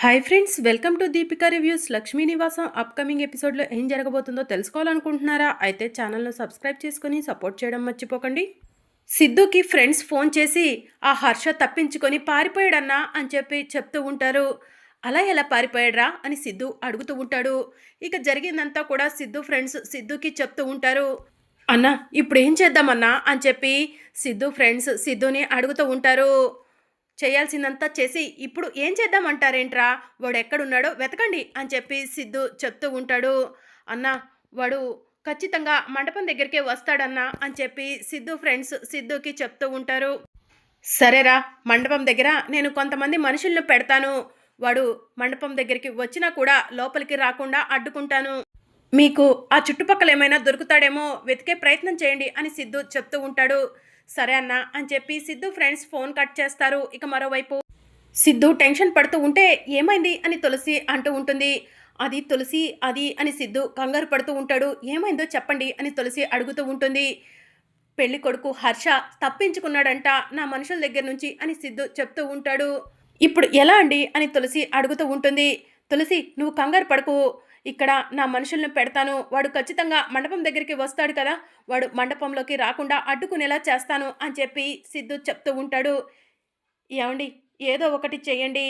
Hi friends, welcome to Deepika reviews. Lakshmi నివాసం upcoming ఎపిసోడ్లో ఏం జరగబోతుందో తెలుసుకోవాలనుకుంటున్నారా? అయితే ఛానల్ను సబ్స్క్రైబ్ చేసుకొని సపోర్ట్ చేయడం మర్చిపోకండి. సిద్ధుకి ఫ్రెండ్స్ ఫోన్ చేసి ఆ హర్ష తప్పించుకొని పారిపోయాడన్నా అని చెప్తూ ఉంటారు. అలా ఎలా పారిపోయాడ్రా అని సిద్ధు అడుగుతూ ఉంటాడు. ఇక జరిగిందంతా కూడా సిద్ధు ఫ్రెండ్స్ సిద్ధుకి చెప్తూ ఉంటారు. అన్నా ఇప్పుడు ఏం చేద్దామన్నా అని సిద్ధు ఫ్రెండ్స్ సిద్ధుని అడుగుతూ ఉంటారు. చేయాల్సిందంతా చేసి ఇప్పుడు ఏం చేద్దామంటారేంట్రా, వాడు ఎక్కడున్నాడో వెతకండి అని సిద్ధు చెప్తూ ఉంటాడు. అన్న, వాడు ఖచ్చితంగా మండపం దగ్గరికే వస్తాడన్నా అని సిద్ధు ఫ్రెండ్స్ సిద్ధుకి చెప్తూ ఉంటారు. సరేరా, మండపం దగ్గర నేను కొంతమంది మనుషులను పెడతాను. వాడు మండపం దగ్గరికి వచ్చినా కూడా లోపలికి రాకుండా అడ్డుకుంటాను. మీకు ఆ చుట్టుపక్కల ఏమైనా దొరుకుతాడేమో వెతికే ప్రయత్నం చేయండి అని సిద్ధు చెప్తూ ఉంటాడు. సరే అన్న అని సిద్ధు ఫ్రెండ్స్ ఫోన్ కట్ చేస్తారు. ఇక మరోవైపు సిద్ధు టెన్షన్ పడుతూ ఉంటే ఏమైంది అని తులసి అంటూ ఉంటుంది. అది తులసి అది అని సిద్ధు కంగారు పడుతూ ఉంటాడు. ఏమైందో చెప్పండి అని తులసి అడుగుతూ ఉంటుంది. పెళ్లి కొడుకు హర్ష తప్పించుకున్నాడంట నా మనుషుల దగ్గర నుంచి అని సిద్ధు చెప్తూ ఉంటాడు. ఇప్పుడు ఎలా అండి అని తులసి అడుగుతూ ఉంటుంది. తులసి, నువ్వు కంగారు పడకు, ఇక్కడ నా మనుషులను పెడతాను. వాడు ఖచ్చితంగా మండపం దగ్గరికి వస్తాడు కదా, వాడు మండపంలోకి రాకుండా అడ్డుకునేలా చేస్తాను అని సిద్ధు చెప్తూ ఉంటాడు. ఏమండి, ఏదో ఒకటి చెయ్యండి,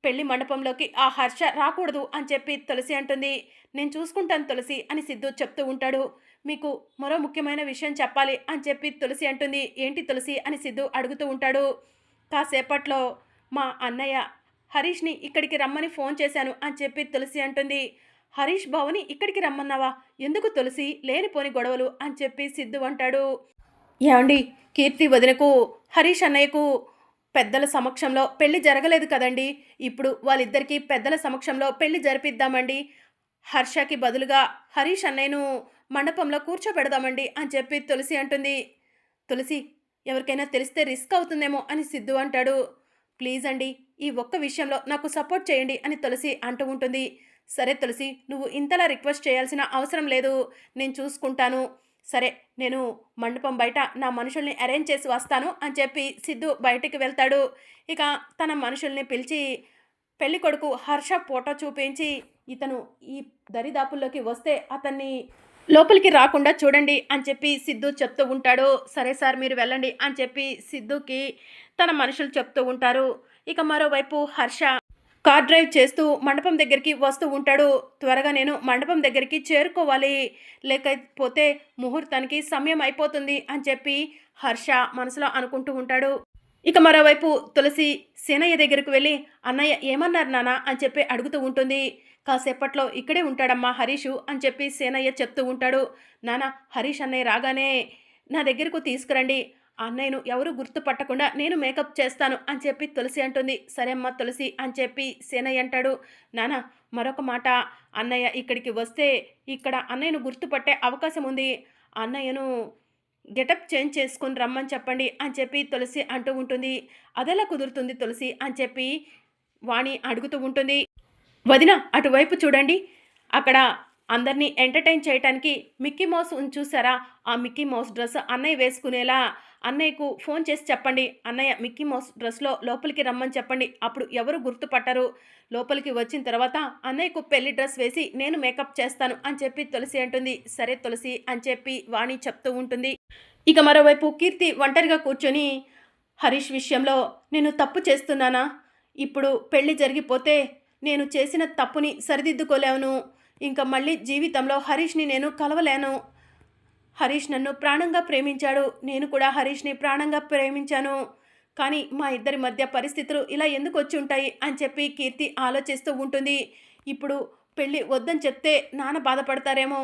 పెళ్లి మండపంలోకి ఆ హర్ష రాకూడదు అని తులసి అంటుంది. నేను చూసుకుంటాను తులసి అని సిద్ధు చెప్తూ ఉంటాడు. మీకు మరో ముఖ్యమైన విషయం చెప్పాలి అని తులసి అంటుంది. ఏంటి తులసి అని సిద్ధు అడుగుతూ ఉంటాడు. కాసేపట్లో మా అన్నయ్య హరీష్ని ఇక్కడికి రమ్మని ఫోన్ చేశాను అని తులసి అంటుంది. హరీష్ బావని ఇక్కడికి రమ్మన్నావా? ఎందుకు తులసి, లేనిపోని గొడవలు అని సిద్ధు అంటాడు. ఏమండి, కీర్తి వదినకు హరీష్ అన్నయ్యకు పెద్దల సమక్షంలో పెళ్లి జరగలేదు కదండి. ఇప్పుడు వాళ్ళిద్దరికీ పెద్దల సమక్షంలో పెళ్లి జరిపిద్దామండి. హర్షకి బదులుగా హరీష్ అన్నయ్యను మండపంలో కూర్చోబెడదామండి అని తులసి అంటుంది. తులసి, ఎవరికైనా తెలిస్తే రిస్క్ అవుతుందేమో అని సిద్ధు అంటాడు. ప్లీజ్ అండి, ఈ ఒక్క విషయంలో నాకు సపోర్ట్ చేయండి అని తులసి అంటూ ఉంటుంది. సరే తులసి, నువ్వు ఇంతలా రిక్వెస్ట్ చేయాల్సిన అవసరం లేదు, నేను చూసుకుంటాను. సరే, నేను మండపం బయట నా మనుషుల్ని అరేంజ్ చేసి వస్తాను అని సిద్ధు బయటికి వెళ్తాడు. ఇక తన మనుషుల్ని పిలిచి పెళ్లి కొడుకు హర్ష ఫోటో చూపించి, ఇతను ఈ దరిదాపుల్లోకి వస్తే అతన్ని లోపలికి రాకుండా చూడండి అని సిద్ధు చెప్తూ ఉంటాడు. సరే సార్, మీరు వెళ్ళండి అని సిద్ధుకి తన మనుషులు చెప్తూ ఉంటారు. ఇక మరోవైపు హర్ష కార్ డ్రైవ్ చేస్తూ మండపం దగ్గరికి వస్తూ ఉంటాడు. త్వరగా నేను మండపం దగ్గరికి చేరుకోవాలి, లేకపోతే ముహూర్తానికి సమయం అయిపోతుంది అని హర్ష మనసులో అనుకుంటూ ఉంటాడు. ఇక మరోవైపు తులసి సేనయ్య దగ్గరకు వెళ్ళి, అన్నయ్య ఏమన్నారు నానా అని అడుగుతూ ఉంటుంది. కాసేపట్లో ఇక్కడే ఉంటాడమ్మా హరీషు అని సేనయ్య చెప్తూ ఉంటాడు. నాన్న, హరీష్ అన్నయ్య రాగానే నా దగ్గరకు తీసుకురండి, అన్నయ్యను ఎవరు గుర్తుపట్టకుండా నేను మేకప్ చేస్తాను అని తులసి అంటుంది. సరే అమ్మ తులసి అని సేనయ్య అంటాడు. నాన్న, మరొక మాట, అన్నయ్య ఇక్కడికి వస్తే ఇక్కడ అన్నయ్యను గుర్తుపట్టే అవకాశం ఉంది, అన్నయ్యను గెటప్ చేంజ్ చేసుకొని రమ్మని చెప్పండి అని తులసి అంటూ ఉంటుంది. అదెలా కుదురుతుంది తులసి అని వాణి అడుగుతూ ఉంటుంది. వదిన, అటువైపు చూడండి, అక్కడ అందరినీ ఎంటర్టైన్ చేయడానికి మిక్కీ మౌస్ చూసారా, ఆ మిక్కీ మౌస్ డ్రెస్ అన్నయ్య వేసుకునేలా అన్నయ్యకు ఫోన్ చేసి చెప్పండి, అన్నయ్య మిక్కీ మౌస్ డ్రెస్లో లోపలికి రమ్మని చెప్పండి, అప్పుడు ఎవరు గుర్తుపట్టరు. లోపలికి వచ్చిన తర్వాత అన్నయ్యకు పెళ్లి డ్రెస్ వేసి నేను మేకప్ చేస్తాను అని తులసి అంటుంది. సరే తులసి అని వాణి చెప్తూ ఉంటుంది. ఇక మరోవైపు కీర్తి ఒంటరిగా కూర్చొని, హరీష్ విషయంలో నేను తప్పు చేస్తున్నానా? ఇప్పుడు పెళ్లి జరిగిపోతే నేను చేసిన తప్పుని సరిదిద్దుకోలేను. ఇంకా మళ్ళీ జీవితంలో హరీష్ని నేను కలవలేను. హరీష్ నన్ను ప్రాణంగా ప్రేమించాడు, నేను కూడా హరీష్ని ప్రాణంగా ప్రేమించాను. కానీ మా ఇద్దరి మధ్య పరిస్థితులు ఇలా ఎందుకు వచ్చి ఉంటాయి అని కీర్తి ఆలోచిస్తూ ఉంటుంది. ఇప్పుడు పెళ్ళి వద్దని చెప్తే నాన్న బాధపడతారేమో,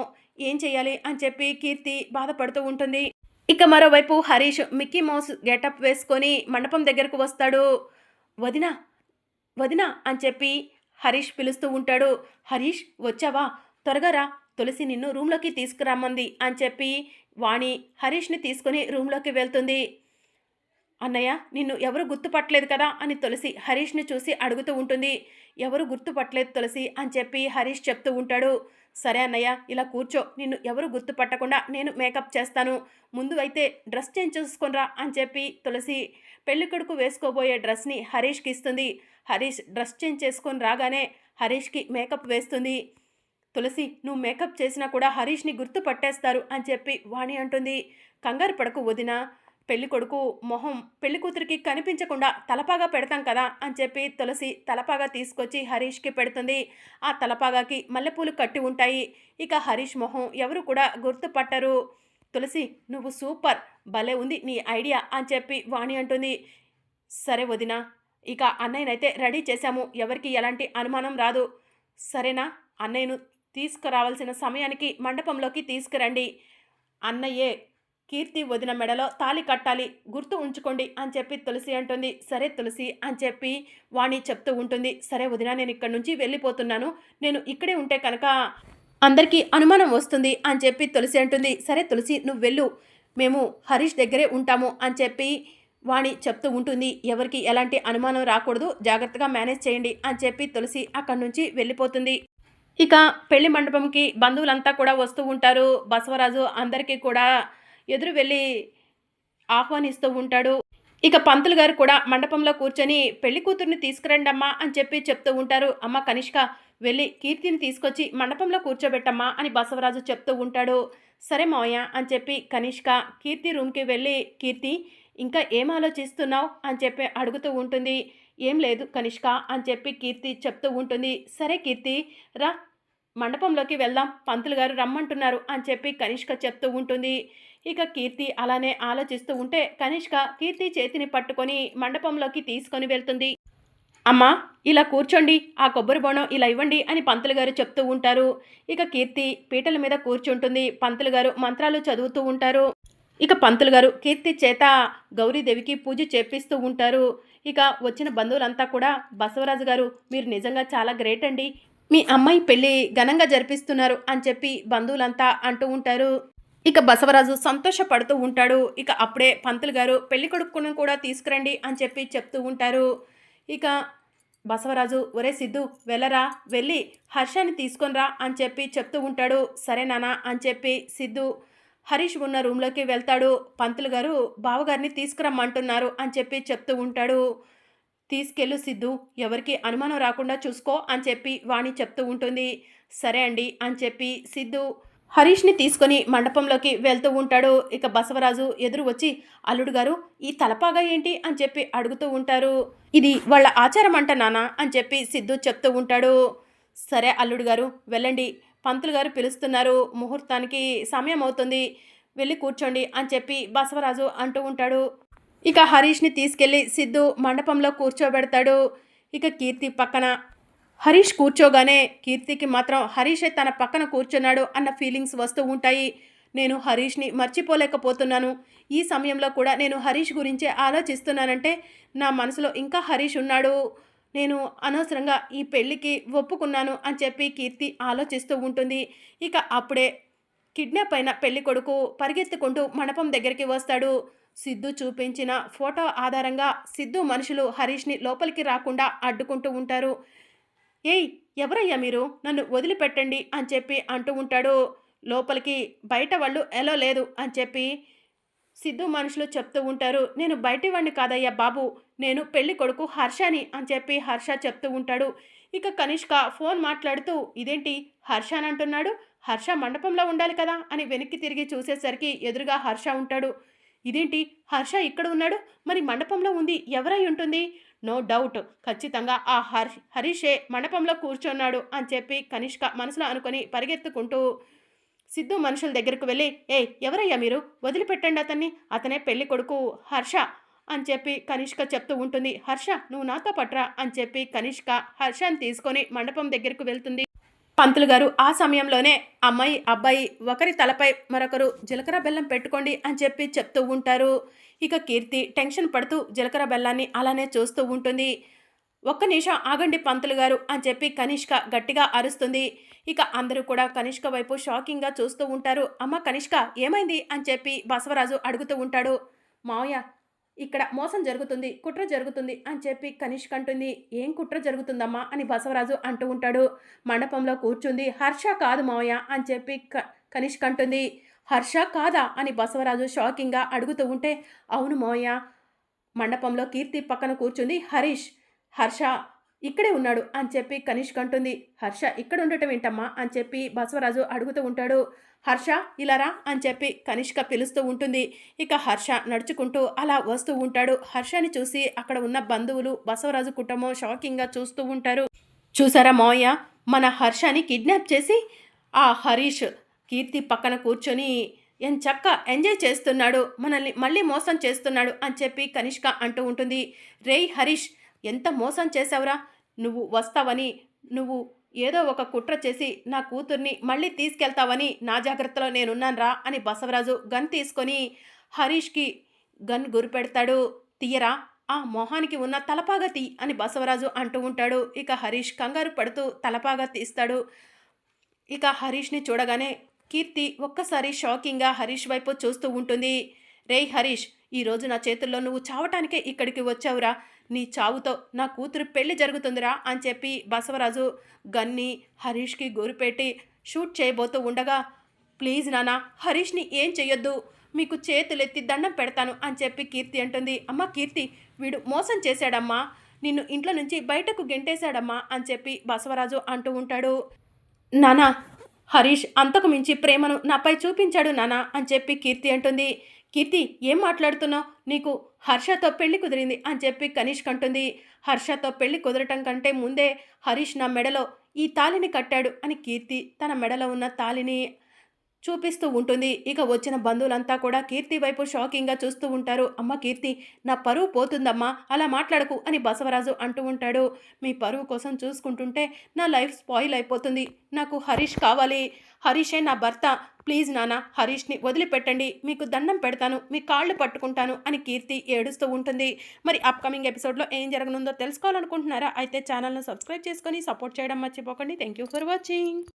ఏం చేయాలి అని కీర్తి బాధపడుతూ ఉంటుంది. ఇక మరోవైపు హరీష్ మిక్కీ మౌస్ గెటప్ వేసుకొని మండపం దగ్గరకు వస్తాడు. వదిన, వదిన అని హరీష్ పిలుస్తూ ఉంటాడు. హరీష్, వచ్చావా? త్వరగా రా, తులసి నిన్ను రూమ్లోకి తీసుకురమ్మంది అని వాణి హరీష్ని తీసుకుని రూమ్లోకి వెళ్తుంది. అన్నయ్య నిన్ను ఎవరు గుర్తుపట్టలేదు కదా అని తులసి హరీష్ని చూసి అడుగుతూ ఉంటుంది. ఎవరు గుర్తుపట్టలేదు తులసి అని చెప్పి హరీష్ చెప్తూ ఉంటాడు. సరే అన్నయ్య ఇలా కూర్చో, నిన్ను ఎవరు గుర్తుపట్టకుండా నేను మేకప్ చేస్తాను, ముందు అయితే డ్రెస్ చేంజ్ చేసుకొనిరా అని చెప్పి తులసి పెళ్ళికొడుకు వేసుకోబోయే డ్రెస్ని హరీష్కి ఇస్తుంది. హరీష్ డ్రెస్ చేంజ్ చేసుకొని రాగానే హరీష్కి మేకప్ వేస్తుంది. తులసి నువ్వు మేకప్ చేసినా కూడా హరీష్ని గుర్తుపట్టేస్తారు అని చెప్పి వాణి అంటుంది. కంగారు పడకు వదిన, పెళ్లి కొడుకు మొహం పెళ్లి కూతురికి కనిపించకుండా తలపాగా పెడతాం కదా అని చెప్పి తులసి తలపాగా తీసుకొచ్చి హరీష్కి పెడుతుంది. ఆ తలపాగాకి మల్లెపూలు కట్టి ఉంటాయి. ఇక హరీష్ మొహం ఎవరు కూడా గుర్తుపట్టరు. తులసి నువ్వు సూపర్, భలే ఉంది నీ ఐడియా అని చెప్పి వాణి అంటుంది. సరే వదిన, ఇక అన్నయ్యనైతే రెడీ చేశాము, ఎవరికి ఎలాంటి అనుమానం రాదు, సరేనా? అన్నయ్యను తీసుకురావాల్సిన సమయానికి మండపంలోకి తీసుకురండి, అన్నయ్యే కీర్తి వదిన మెడలో తాళి కట్టాలి, గుర్తు ఉంచుకోండి అని చెప్పి తులసి అంటుంది. సరే తులసి అని చెప్పి వాణి చెప్తూ ఉంటుంది. సరే వదిన, నేను ఇక్కడి నుంచి వెళ్ళిపోతున్నాను, నేను ఇక్కడే ఉంటే కనుక అందరికీ అనుమానం వస్తుంది అని చెప్పి తులసి అంటుంది. సరే తులసి నువ్వు వెళ్ళు, మేము హరీష్ దగ్గరే ఉంటాము అని చెప్పి వాణి చెప్తూ ఉంటుంది. ఎవరికి ఎలాంటి అనుమానం రాకూడదు, జాగ్రత్తగా మేనేజ్ చేయండి అని చెప్పి తులసి అక్కడి నుంచి వెళ్ళిపోతుంది. ఇక పెళ్లి మండపంకి బంధువులంతా కూడా వస్తూ ఉంటారు. బసవరాజు అందరికీ కూడా ఎదురు వెళ్ళి ఆహ్వానిస్తూ ఉంటాడు. ఇక పంతులు గారు కూడా మండపంలో కూర్చొని పెళ్లి కూతుర్ని తీసుకురండి అమ్మా అని చెప్పి చెప్తూ ఉంటారు. అమ్మ కనిష్క వెళ్ళి కీర్తిని తీసుకొచ్చి మండపంలో కూర్చోబెట్టమ్మా అని బసవరాజు చెప్తూ ఉంటాడు. సరే మావయ్య అని చెప్పి కనిష్క కీర్తి రూమ్కి వెళ్ళి కీర్తి ఇంకా ఏం ఆలోచిస్తున్నావు అని చెప్పి అడుగుతూ ఉంటుంది. ఏం లేదు కనిష్క అని చెప్పి కీర్తి చెప్తూ ఉంటుంది. సరే కీర్తి రా, మండపంలోకి వెళ్దాం, పంతులు గారు రమ్మంటున్నారు అని చెప్పి కనిష్క చెప్తూ ఉంటుంది. ఇక కీర్తి అలానే ఆలోచిస్తూ ఉంటే కనిష్క కీర్తి చేతిని పట్టుకొని మండపంలోకి తీసుకొని వెళ్తుంది. అమ్మా ఇలా కూర్చోండి, ఆ కొబ్బరి బోనం ఇలా ఇవ్వండి అని పంతులు గారు చెప్తూ ఉంటారు. ఇక కీర్తి పీటల మీద కూర్చుంటుంది. పంతులు గారు మంత్రాలు చదువుతూ ఉంటారు. ఇక పంతులు గారు కీర్తి చేత గౌరీదేవికి పూజ చేపిస్తూ ఉంటారు. ఇక వచ్చిన బంధువులంతా కూడా బసవరాజు గారు మీరు నిజంగా చాలా గ్రేట్ అండి, మీ అమ్మాయి పెళ్ళి ఘనంగా జరిపిస్తున్నారు అని చెప్పి బంధువులంతా అంటూ ఉంటారు. ఇక బసవరాజు సంతోషపడుతూ ఉంటాడు. ఇక అప్పుడే పంతులు గారు పెళ్లి కొడుకును కూడా తీసుకురండి అని చెప్పి చెప్తూ ఉంటారు. ఇక బసవరాజు ఒరే సిద్ధు వెళ్ళరా, వెళ్ళి హర్షాన్ని తీసుకొనిరా అని చెప్పి చెప్తూ ఉంటాడు. సరే నానా అని చెప్పి సిద్ధు హరీష్ ఉన్న రూమ్లోకి వెళ్తాడు. పంతులు గారు బావగారిని తీసుకురమ్మంటున్నారు అని చెప్పి చెప్తూ ఉంటాడు. తీసుకెళ్ళు సిద్ధు, ఎవరికి అనుమానం రాకుండా చూసుకో అని చెప్పి వాణి చెప్తూ ఉంటుంది. సరే అండి అని చెప్పి సిద్ధు హరీష్ని తీసుకొని మండపంలోకి వెళ్తూ ఉంటాడు. ఇక బసవరాజు ఎదురు వచ్చి అల్లుడు గారు ఈ తలపాగా ఏంటి అని చెప్పి అడుగుతూ ఉంటారు. ఇది వాళ్ళ ఆచారం అంట నాన్న అని చెప్పి సిద్ధు చెప్తూ ఉంటాడు. సరే అల్లుడు గారు వెళ్ళండి, పంతులు గారు పిలుస్తున్నారు, ముహూర్తానికి సమయం అవుతుంది, వెళ్ళి కూర్చోండి అని చెప్పి బసవరాజు అంటూ ఉంటాడు. ఇక హరీష్ని తీసుకెళ్ళి సిద్ధు మండపంలో కూర్చోబెడతాడు. ఇక కీర్తి పక్కన హరీష్ కూర్చోగానే కీర్తికి మాత్రం హరీషే తన పక్కన కూర్చున్నాడు అన్న ఫీలింగ్స్ వస్తూ ఉంటాయి. నేను హరీష్ని మర్చిపోలేకపోతున్నాను, ఈ సమయంలో కూడా నేను హరీష్ గురించే ఆలోచిస్తున్నానంటే నా మనసులో ఇంకా హరీష్ ఉన్నాడు, నేను అనవసరంగా ఈ పెళ్ళికి ఒప్పుకున్నాను అని చెప్పి కీర్తి ఆలోచిస్తూ ఉంటుంది. ఇక అప్పుడే కిడ్నాప్ అయిన పెళ్లి కొడుకు పరిగెత్తుకుంటూ మండపం దగ్గరికి వస్తాడు. సిద్ధు చూపించిన ఫోటో ఆధారంగా సిద్ధు మనుషులు హరీష్ని లోపలికి రాకుండా అడ్డుకుంటూ ఉంటారు. ఏయ్ ఎవరయ్యా మీరు, నన్ను వదిలిపెట్టండి అని చెప్పి అంటూ ఉంటాడు. లోపలికి బయట వాళ్ళు ఎలో లేదు అని చెప్పి సిద్ధు మనుషులు చెప్తూ ఉంటారు. నేను బయటి వాడిని కాదయ్యా బాబు, నేను పెళ్లి కొడుకు హర్షని అని చెప్పి హర్ష చెప్తూ ఉంటాడు. ఇక కనిష్క ఫోన్ మాట్లాడుతూ ఇదేంటి హర్ష అని అంటున్నాడు, హర్ష మండపంలో ఉండాలి కదా అని వెనక్కి తిరిగి చూసేసరికి ఎదురుగా హర్ష ఉంటాడు. ఇదేంటి హర్ష ఇక్కడ ఉన్నాడు, మరి మండపంలో ఉంది ఎవరై ఉంటుంది, నో డౌట్ ఖచ్చితంగా ఆ హరీషే మండపంలో కూర్చున్నాడు అని చెప్పి కనిష్క మనసులో అనుకొని పరిగెత్తుకుంటూ సిద్ధు మనుషుల దగ్గరకు వెళ్ళి ఎవరయ్యా మీరు, వదిలిపెట్టండి అతన్ని, అతనే పెళ్లి కొడుకు హర్ష అని చెప్పి కనిష్క చెప్తూ ఉంటుంది. హర్ష నువ్వు నాతో పట్రా అని చెప్పి కనిష్క హర్షని తీసుకొని మండపం దగ్గరకు వెళ్తుంది. పంతులు గారు ఆ సమయంలోనే అమ్మాయి అబ్బాయి ఒకరి తలపై మరొకరు జీలకర్ర బెల్లం పెట్టుకోండి అని చెప్పి చెప్తూ ఉంటారు. ఇక కీర్తి టెన్షన్ పడుతూ జీలకర్ర బెల్లాన్ని అలానే చూస్తూ ఉంటుంది. ఒక్క నిమిషం ఆగండి పంతులు గారు అని చెప్పి కనిష్క గట్టిగా అరుస్తుంది. ఇక అందరూ కూడా కనిష్క వైపు షాకింగ్గా చూస్తూ ఉంటారు. అమ్మ కనిష్క ఏమైంది అని చెప్పి బసవరాజు అడుగుతూ ఉంటాడు. మావయ్య ఇక్కడ మోసం జరుగుతుంది, కుట్ర జరుగుతుంది అని చెప్పి కనిష్క అంటుంది. ఏం కుట్ర జరుగుతుందమ్మా అని బసవరాజు అంటూ ఉంటాడు. మండపంలో కూర్చుంది హర్ష కాదు మావయ్య అని చెప్పి కనిష్క అంటుంది. హర్ష కాదా అని బసవరాజు షాకింగ్గా అడుగుతూ ఉంటే, అవును మావయ్య, మండపంలో కీర్తి పక్కన కూర్చుంది హర్ష ఇక్కడే ఉన్నాడు అని చెప్పి కనిష్క అంటుంది. హర్ష ఇక్కడ ఉండటం ఏంటమ్మా అని చెప్పి బసవరాజు అడుగుతూ ఉంటాడు. హర్ష ఇలారా అని చెప్పి కనిష్క పిలుస్తూ ఉంటుంది. ఇక హర్ష నడుచుకుంటూ అలా వస్తూ ఉంటాడు. హర్షని చూసి అక్కడ ఉన్న బంధువులు, బసవరాజు కుటుంబం షాకింగ్గా చూస్తూ ఉంటారు. చూసారా మావయ్య, మన హర్షని కిడ్నాప్ చేసి ఆ హరీష్ కీర్తి పక్కన కూర్చొని ఎంచక్క ఎంజాయ్ చేస్తున్నాడు, మనల్ని మళ్ళీ మోసం చేస్తున్నాడు అని చెప్పి కనిష్క అంటూ ఉంటుంది. రేయ్ హరీష్, ఎంత మోసం చేశావురా, నువ్వు వస్తావని, నువ్వు ఏదో ఒక కుట్ర చేసి నా కూతుర్ని మళ్ళీ తీసుకెళ్తావని నా జాగ్రత్తలో నేనున్నానురా అని బసవరాజు గన్ తీసుకొని హరీష్కి గన్ గురిపెడతాడు. తీయరా, ఆ మొహానికి ఉన్న తలపాగా తీ అని బసవరాజు అంటూ ఉంటాడు. ఇక హరీష్ కంగారు పడుతూ తలపాగా తీస్తాడు. ఇక హరీష్ని చూడగానే కీర్తి ఒక్కసారి షాకింగ్గా హరీష్ వైపు చూస్తూ ఉంటుంది. రేయ్ హరీష్, ఈరోజు నా చేతుల్లో నువ్వు చావటానికే ఇక్కడికి వచ్చావురా, నీ చావుతో నా కూతురు పెళ్లి జరుగుతుందిరా అని చెప్పి బసవరాజు గన్ని హరీష్కి గురిపెట్టి షూట్ చేయబోతూ ఉండగా, ప్లీజ్ నాన్న, హరీష్ని ఏం చెయ్యొద్దు, మీకు చేతులెత్తి దండం పెడతాను అని చెప్పి కీర్తి అంటుంది. అమ్మ కీర్తి, వీడు మోసం చేశాడమ్మా, నిన్ను ఇంట్లో నుంచి బయటకు గెంటేశాడమ్మా అని చెప్పి బసవరాజు అంటూ ఉంటాడు. నానా, హరీష్ అంతకు మించి ప్రేమను నాపై చూపించాడు నానా అని చెప్పి కీర్తి అంటుంది. కీర్తి, ఏం మాట్లాడుతున్నావు, నీకు హర్షతో పెళ్లి కుదిరింది అని చెప్పి కనిష్క అంటుంది. హర్షతో పెళ్లి కుదరటం కంటే ముందే హరీష్ నా మెడలో ఈ తాళిని కట్టాడు అని కీర్తి తన మెడలో ఉన్న తాళిని చూపిస్తూ ఉంటుంది. ఇక వచ్చిన బంధువులంతా కూడా కీర్తి వైపు షాకింగ్గా చూస్తూ ఉంటారు. అమ్మ కీర్తి, నా పరువు పోతుందమ్మా, అలా మాట్లాడకు అని బసవరాజు అంటూ ఉంటాడు. మీ పరువు కోసం చూసుకుంటుంటే నా లైఫ్ స్పాయిల్ అయిపోతుంది, నాకు హరీష్ కావాలి, హరీషే నా భర్త, ప్లీజ్ నాన్న, హరీష్ని వదిలిపెట్టండి, మీకు దండం పెడతాను, మీ కాళ్ళు పట్టుకుంటాను అని కీర్తి ఏడుస్తూ ఉంటుంది. మరి అప్కమింగ్ ఎపిసోడ్లో ఏం జరగనుందో తెలుసుకోవాలనుకుంటున్నారా? అయితే ఛానల్ను సబ్స్క్రైబ్ చేసుకొని సపోర్ట్ చేయడం మర్చిపోకండి. Thank you for watching.